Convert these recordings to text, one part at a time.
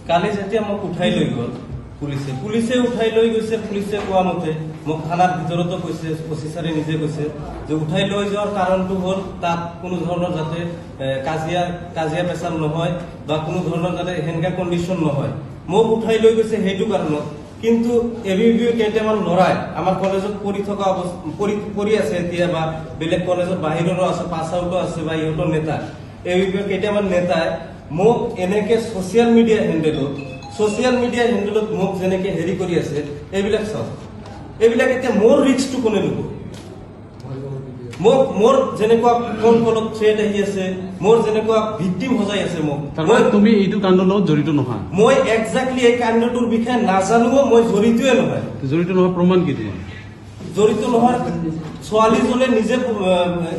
কালি যেতিয়া মোক উঠাই লৈ গ'ল পুলিচে উঠাই লৈ গৈছে। পুলিচে কোৱা মতে মোক থানাৰ ভিতৰতো কৈছে, অফিচাৰে নিজে কৈছে যে উঠাই লৈ যোৱাৰ কাৰণটো হ'ল তাত কোনো ধৰণৰ যাতে কাজিয়া পেচাল নহয় বা কোনো ধৰণৰ যাতে সেনেকা কণ্ডিশ্যন নহয়। মোক উঠাই লৈ গৈছে সেইটো কাৰণত। কিন্তু এবিভিৰ কেইটামান ল'ৰাই আমাৰ কলেজত পঢ়ি আছে এতিয়া, বা বেলেগ কলেজত বাহিৰৰো আছে, পাছ আউটো আছে, বা ইহঁতৰ নেতা এবিভিৰ কেইটামান নেতাই মোক এনেকে ছচিয়েল মিডিয়া হেণ্ডেলত মোক যেনেকে হেৰি কৰি আছে, এইবিলাক চাওক। এইবিলাক এতিয়া মোৰ ৰিস্কটো কোনে ল'ব? মোৰ যেনেকুৱা ফোন কলত থ্ৰেট আহি আছে, মোৰ যেনেকুৱা ভিক্টিম সজাই আছে মোক। তুমি এইটো কাণ্ডৰ লগত জড়িত নহয়? মই একজাক্টলি এই কাণ্ডটোৰ বিষয়ে নাজানো, মই জড়িতই নহয়। জড়িত নহয় প্ৰমাণ কি তোমাৰ? জড়িত নহয়, ছোৱালীজনে নিজে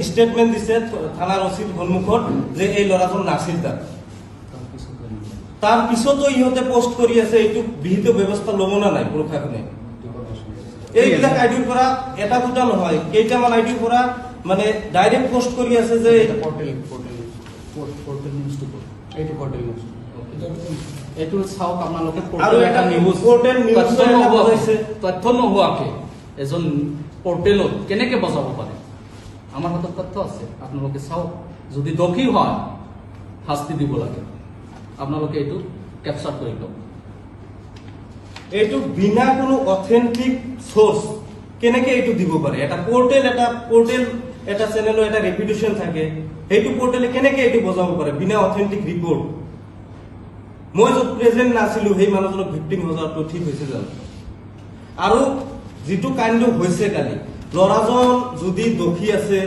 ষ্টেটমেণ্ট দিছে থানাৰ অচিত সন্মুখত যে এই ল'ৰাজন নাছিল তাত। তাৰ পিছতো ইহঁতে পোষ্ট কৰি আছে, এইটো বিহিত ব্যৱস্থা ল'ব না নাই প্ৰশাসনে? এইবিলাক আইডিৰ পৰা এটা দুটা নহয়, কেইটামান আইডিৰ পৰা মানে ডাইৰেক্ট পোষ্ট কৰি আছে যে এইটো চাওক আপোনালোকে। আৰু এটা পৰ্টেল নিউজ তথ্য নোহোৱাকে এজন পৰ্টেলত কেনেকে বজাব পাৰে? আমাৰ হাতত তথ্য আছে, আপোনালোকে চাওক। যদি দোষী হয় শাস্তি দিব লাগে, আপোনালোকে এইটো কেপচাৰ কৰি লওক। এইটো বিনা কোনো অথেন্টিক সোৰ্স কেনেকে এইটো দিব পাৰে? এটা পোৰ্টেল এটা চেনেলৰ এটা ৰেপুটেশন থাকে, সেইটো পোৰ্টেলে কেনেকে এইটো বজাব পাৰে বিনা অথেন্টিক ৰিপৰ্ট? মই য'ত প্ৰেজেন্ট নাছিলো সেই মানুহজনক ভিক্টিম বজাৰটো ঠিক হৈছে জানো? আৰু যিটো কাণ্ড হৈছে কালি, ল'ৰাজন যদি দোষী আছে,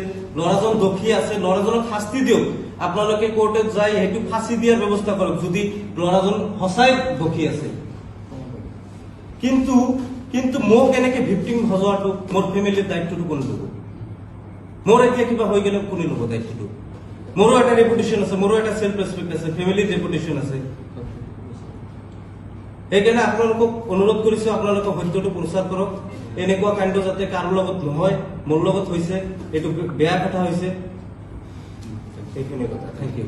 ল'ৰাজনক শাস্তি দিয়ক। আপোনালোকে কোৰ্টত যাই সেইটো ফাঁসি দিয়াৰ ব্যৱস্থা কৰক যদি ল'ৰাজন সঁচাই দোষী আছে। কিন্তু মোক এনেকে ভিক্টিম সজোৱাটো মোৰ ফেমিলিৰ দায়িত্বটো কোনে ল'ব? মোৰ এতিয়া কিবা হৈ গ'লে কোনে ল'ব দায়িত্বটো? মোৰো এটা ৰেপুটেশন আছে, মোৰো এটা সেলফ ৰেসপেক্ট আছে, ফেমিলিৰ ৰেপুটেশন আছে। সেইকাৰণে আপোনালোকক অনুৰোধ কৰিছো, আপোনালোকে সত্যটো প্ৰচাৰ কৰক। এনেকুৱা কাণ্ড যাতে কাৰো লগত নহয়, মোৰ লগত হৈছে, এইটো বেয়া কথা হৈছে। এইখিনি কথা। Thank U.